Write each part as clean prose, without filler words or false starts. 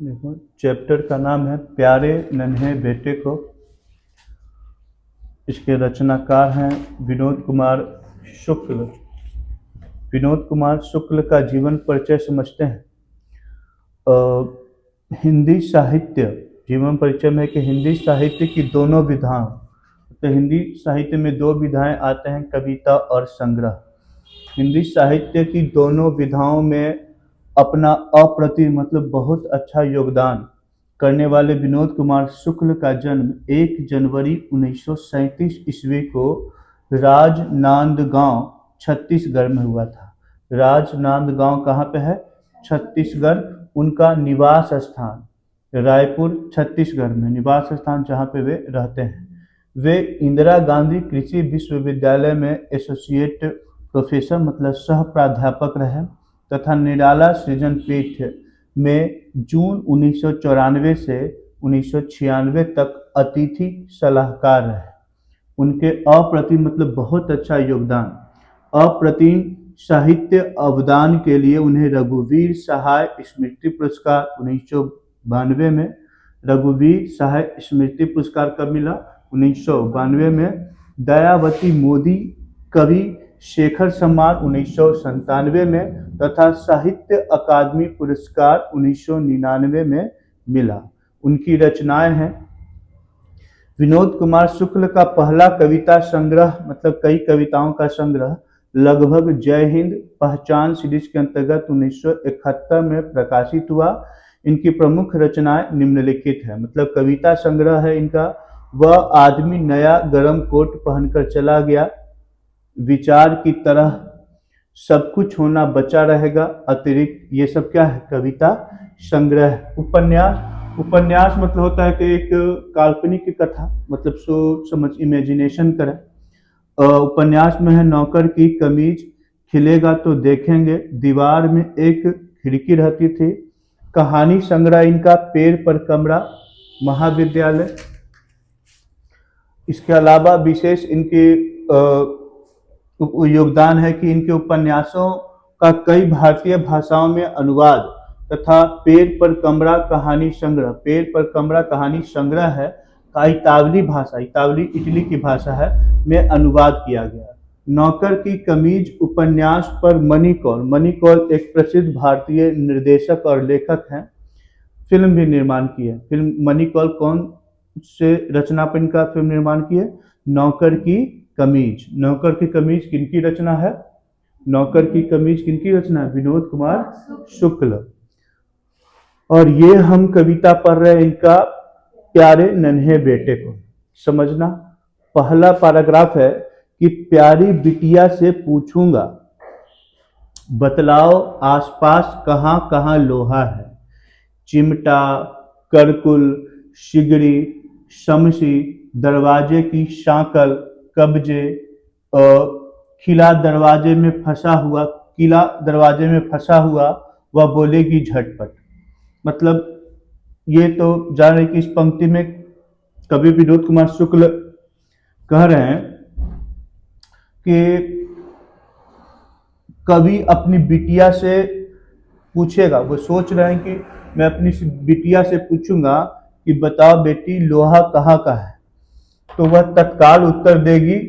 देखो, चैप्टर का नाम है प्यारे नन्हे बेटे को। इसके रचनाकार हैं विनोद कुमार शुक्ल। विनोद कुमार शुक्ल का जीवन परिचय समझते हैं। हिंदी साहित्य जीवन परिचय में है कि हिंदी साहित्य की दोनों विधाओं, तो हिंदी साहित्य में दो विधाएं आते हैं, कविता और संग्रह। हिंदी साहित्य की दोनों विधाओं में अपना अप्रतिम मतलब बहुत अच्छा योगदान करने वाले विनोद कुमार शुक्ल का जन्म 1 जनवरी 1937 ईस्वी को राजनांदगांव छत्तीसगढ़ में हुआ था। राजनांदगांव कहाँ पे है? छत्तीसगढ़। उनका निवास स्थान रायपुर छत्तीसगढ़ में निवास स्थान जहाँ पे वे रहते हैं। वे इंदिरा गांधी कृषि विश्वविद्यालय में एसोसिएट प्रोफेसर मतलब सह प्राध्यापक रहे तथा निराला सृजन पीठ में जून 1994 से 1996 तक अतिथि सलाहकार रहे। उनके अप्रतिम मतलब बहुत अच्छा योगदान, अप्रतिम साहित्य अवदान के लिए उन्हें रघुवीर सहाय स्मृति पुरस्कार 1992 में, रघुवीर सहाय स्मृति पुरस्कार कब मिला? 1992 में। दयावती मोदी कवि शेखर सम्मान 1997 में तथा साहित्य अकादमी पुरस्कार 1999 में मिला। उनकी रचनाएं हैं। विनोद कुमार शुक्ल का पहला कविता संग्रह मतलब कई कविताओं का संग्रह लगभग जय हिंद पहचान सीरीज के अंतर्गत 1971 में प्रकाशित हुआ। इनकी प्रमुख रचनाएं निम्नलिखित है, मतलब कविता संग्रह है इनका वह आदमी नया गरम कोट पहनकर चला गया, विचार की तरह सब कुछ होना बचा रहेगा, अतिरिक्त, ये सब क्या है? कविता संग्रह। उपन्यास, उपन्यास मतलब होता है कि एक काल्पनिक कथा, मतलब सोच समझ इमेजिनेशन करें। उपन्यास में है नौकर की कमीज खिलेगा तो देखेंगे, दीवार में एक खिड़की रहती थी। कहानी संग्रह इनका पेड़ पर कमरा, महाविद्यालय। इसके अलावा विशेष इनके योगदान है कि इनके उपन्यासों का कई भारतीय भाषाओं में अनुवाद तथा पेड़ पर कमरा कहानी संग्रह, पेड़ पर कमरा कहानी संग्रह है का इतावली भाषा, इतावली इटली की भाषा है, में अनुवाद किया गया। नौकर की कमीज उपन्यास पर मनी कौल, मनी कौल एक प्रसिद्ध भारतीय निर्देशक और लेखक हैं, फिल्म भी निर्माण की है। फिल्म मनी कौल कौन से रचना पर इनका फिल्म निर्माण की है? नौकर की कमीज। नौकर की कमीज किनकी रचना है? नौकर की कमीज किनकी रचना है? विनोद कुमार शुक्ल। और ये हम कविता पढ़ रहे हैं इनका प्यारे नन्हे बेटे को। समझना, पहला पैराग्राफ है कि प्यारी बिटिया से पूछूंगा बतलाओ आसपास कहां कहां लोहा है, चिमटा, करकुल, शिगड़ी, शमशी, दरवाजे की सांकल, कब्जे, किला दरवाजे में फंसा हुआ, किला दरवाजे में फंसा हुआ, वह बोलेगी झटपट। मतलब ये तो जान रहे कि इस पंक्ति में कवि विनोद कुमार शुक्ल कह रहे हैं कि कवि अपनी बिटिया से पूछेगा, वो सोच रहे हैं कि मैं अपनी बिटिया से पूछूंगा कि बताओ बेटी लोहा कहाँ का है, तो वह तत्काल उत्तर देगी,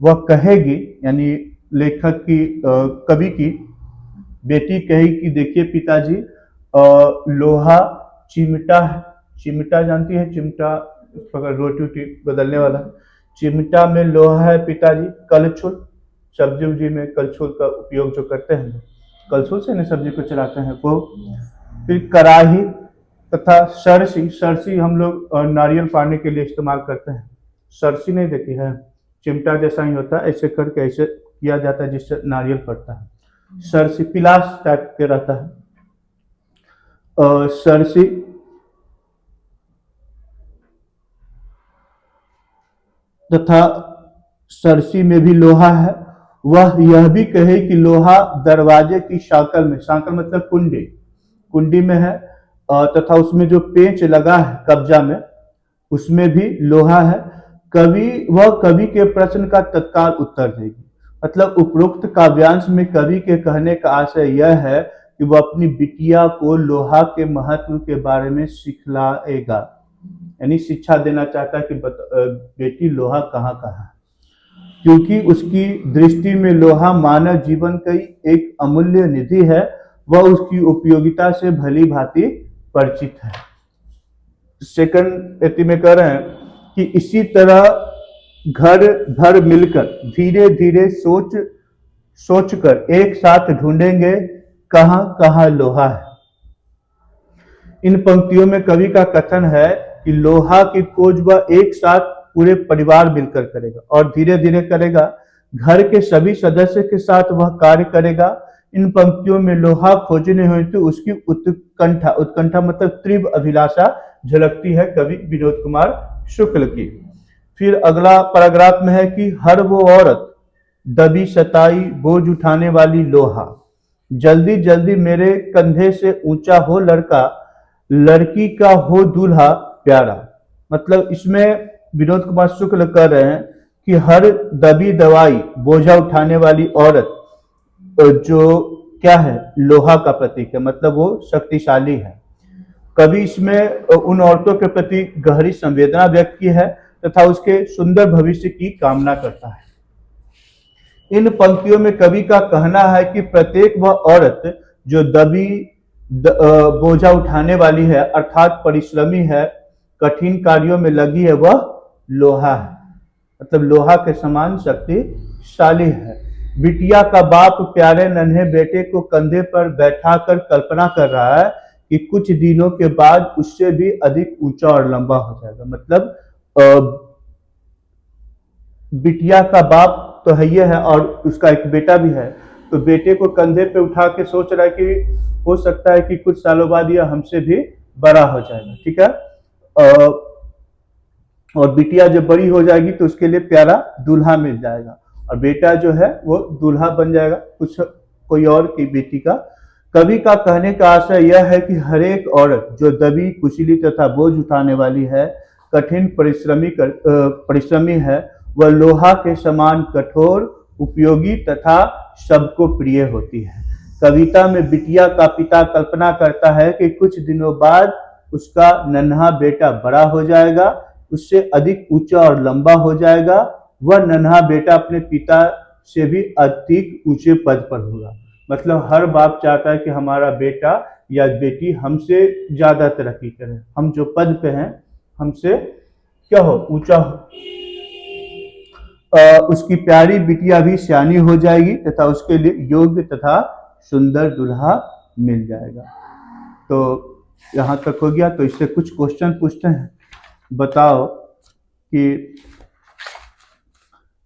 वह कहेगी, यानी लेखक की कवि की बेटी कहेगी कि देखिए पिताजी लोहा चिमटा है। चिमटा जानती है? चिमटा रोटी वोटी बदलने वाला, चिमटा में लोहा है पिताजी। कलछुल, सब्जी उब्जी में कलछुल का उपयोग जो करते हैं, कलछुल से ना सब्जी को चलाते हैं वो। फिर कढ़ाई तथा सरसी, सरसी हम लोग नारियल पानी के लिए इस्तेमाल करते हैं। सरसी नहीं देखी है? चिमटा जैसा ही होता है, ऐसे करके ऐसे किया जाता है जिससे नारियल पड़ता है। सरसी पिलास टाइप के रहता है। सरसी तथा सरसी में भी लोहा है। वह यह भी कहे कि लोहा दरवाजे की शाकल में, शाकल मतलब कुंडी, कुंडी में है, तथा उसमें जो पेंच लगा है कब्जा में उसमें भी लोहा है। कवि, वह कवि के प्रश्न का तत्काल उत्तर देगी। मतलब उपरोक्त काव्यांश में कवि के कहने का आशय यह है कि वो अपनी बिटिया को लोहा के महत्व के बारे में सिखलाएगा, यानी शिक्षा देना चाहता है कि बेटी लोहा कहाँ कहाँ है, क्योंकि उसकी दृष्टि में लोहा मानव जीवन की एक अमूल्य निधि है, वह उसकी उपयोगिता से भली भांति परिचित है। सेकंड एति में कह रहे हैं कि इसी तरह घर भर मिलकर धीरे धीरे सोचकर एक साथ ढूंढेंगे कहाँ कहाँ लोहा है। इन पंक्तियों में कवि का कथन है कि लोहा की खोज वह एक साथ पूरे परिवार मिलकर करेगा और धीरे धीरे करेगा, घर के सभी सदस्य के साथ वह कार्य करेगा। इन पंक्तियों में लोहा खोजने हेतु तो उसकी उत्कंठा मतलब तीव्र अभिलाषा झलकती है कवि विनोद कुमार शुक्ल की। फिर अगला पैराग्राफ में है कि हर वो औरत दबी सताई बोझ उठाने वाली लोहा, जल्दी जल्दी मेरे कंधे से ऊंचा हो लड़का, लड़की का हो दूल्हा प्यारा। मतलब इसमें विनोद कुमार शुक्ल कह रहे हैं कि हर दबी दवाई बोझा उठाने वाली औरत जो क्या है, लोहा का प्रतीक है, मतलब वो शक्तिशाली है। कवि इसमें उन औरतों के प्रति गहरी संवेदना व्यक्त की है तथा उसके सुंदर भविष्य की कामना करता है। इन पंक्तियों में कवि का कहना है कि प्रत्येक वह औरत जो दबी बोझा उठाने वाली है अर्थात परिश्रमी है, कठिन कार्यों में लगी है, वह लोहा है, मतलब लोहा के समान शक्तिशाली है। बिटिया का बाप प्यारे नन्हे बेटे को कंधे पर बैठाकर कल्पना कर रहा है कि कुछ दिनों के बाद उससे भी अधिक ऊंचा और लंबा हो जाएगा। मतलब बिटिया का बाप तो है ये है और उसका एक बेटा भी है, तो बेटे को कंधे पे उठा के सोच रहा है कि हो सकता है कि कुछ सालों बाद यह हमसे भी बड़ा हो जाएगा, ठीक है। और बिटिया जब बड़ी हो जाएगी तो उसके लिए प्यारा दूल्हा मिल जाएगा और बेटा जो है वो दूल्हा बन जाएगा कुछ कोई और की बेटी का। कवि का कहने का आशय यह है कि हर एक औरत जो दबी कुचली तथा बोझ उठाने वाली है, कठिन परिश्रमी है, वह लोहा के समान कठोर, उपयोगी तथा सबको प्रिय होती है। कविता में बिटिया का पिता कल्पना करता है कि कुछ दिनों बाद उसका नन्हा बेटा बड़ा हो जाएगा, उससे अधिक ऊंचा और लंबा हो जाएगा, वह नन्हा बेटा अपने पिता से भी अधिक ऊंचे पद पर होगा। मतलब हर बाप चाहता है कि हमारा बेटा या बेटी हमसे ज्यादा तरक्की करे, हम जो पद पे हैं हमसे क्या हो, ऊंचा हो। उसकी प्यारी बिटिया भी सियानी हो जाएगी तथा उसके लिए योग्य तथा सुंदर दूल्हा मिल जाएगा। तो यहाँ तक हो गया। तो इससे कुछ क्वेश्चन पूछते हैं। बताओ कि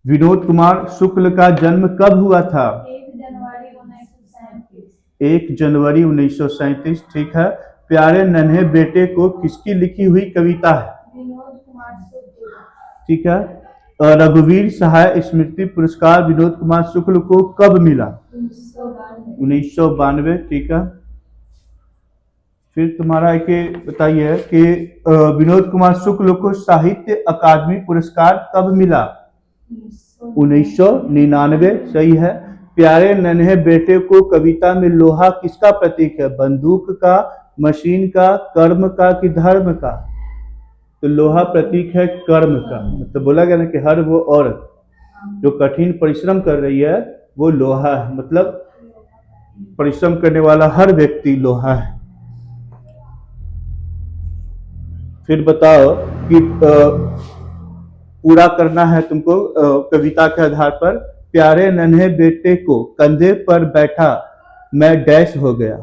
विनोद कुमार शुक्ल का जन्म कब हुआ था? 1 जनवरी 1937। ठीक है। प्यारे नन्हे बेटे को किसकी लिखी हुई कविता है? विनोद कुमार शुक्ल। ठीक है। रघुवीर सहाय स्मृति पुरस्कार विनोद कुमार शुक्ल को कब मिला? 1992। ठीक है। फिर तुम्हारा एक बताइए कि विनोद कुमार शुक्ल को साहित्य अकादमी पुरस्कार कब मिला? 1999। सही है। प्यारे नन्हे बेटे को कविता में लोहा किसका प्रतीक है? बंदूक का, मशीन का, कर्म का कि धर्म का? तो लोहा प्रतीक है कर्म का। मतलब बोला गया ना कि हर वो औरत जो कठिन परिश्रम कर रही है वो लोहा है, मतलब परिश्रम करने वाला हर व्यक्ति लोहा है। फिर बताओ कि पूरा करना है तुमको कविता के आधार पर। प्यारे नन्हे बेटे को कंधे पर बैठा मैं डैश हो गया।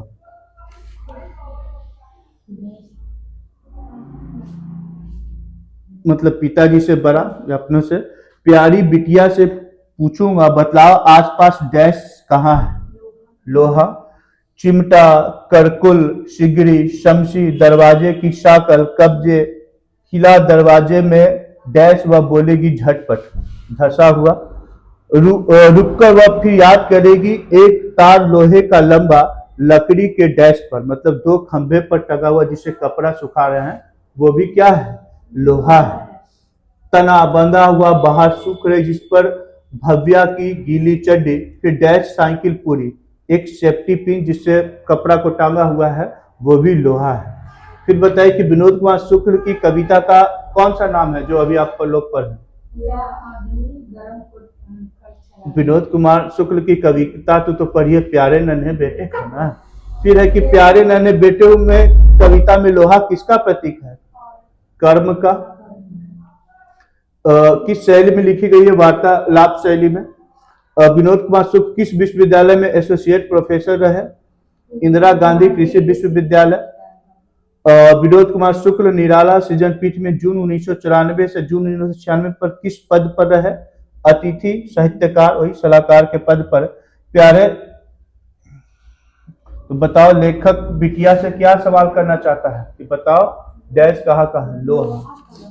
मतलब पिताजी से बड़ा या अपनों से। प्यारी बिटिया से पूछूंगा बतलाओ आसपास डैश कहाँ है? लोहा। चिमटा, करकुल, सिगड़ी, शमशी, दरवाजे की शाकल, कब्जे, खिला दरवाजे में डैश वह बोलेगी झटपट, धसा हुआ। रुककर वह फिर याद करेगी एक तार लोहे का लंबा लकड़ी के डैश पर, मतलब 2 खंभे पर टंगा हुआ जिसे कपड़ा सुखा रहे हैं वो भी क्या है? लोहा है। तना बंधा हुआ बाहर सूख रहे जिस पर भव्या की गीली चड्डी, फिर डैश साइकिल पूरी, एक सेफ्टी पिन जिससे कपड़ा को टांगा हुआ है वो भी लोहा है। फिर बताइए कि विनोद कुमार शुक्ल की कविता का कौन सा नाम है जो अभी आप लोग पढ़े? यह आदमी गरम को कर चला। विनोद कुमार शुक्ल की कविता तो पढ़िए, प्यारे नन्हे बेटे का ना। फिर है कि प्यारे नन्हे बेटे में कविता में लोहा किसका प्रतीक है? कर्म का। किस शैली में लिखी गई है? वार्तालाप शैली में। विनोद कुमार शुक्ल किस विश्वविद्यालय में एसोसिएट प्रोफेसर रहे? इंदिरा गांधी कृषि विश्वविद्यालय। विनोद कुमार शुक्ल निराला सृजन पीठ में जून 1994 से जून 1996 पर किस पद पर रहे? अतिथि साहित्यकार, वही सलाहकार के पद पर। प्यारे, तो बताओ लेखक बिटिया से क्या सवाल करना चाहता है कि बताओ डैश कहाँ का है? लोहा।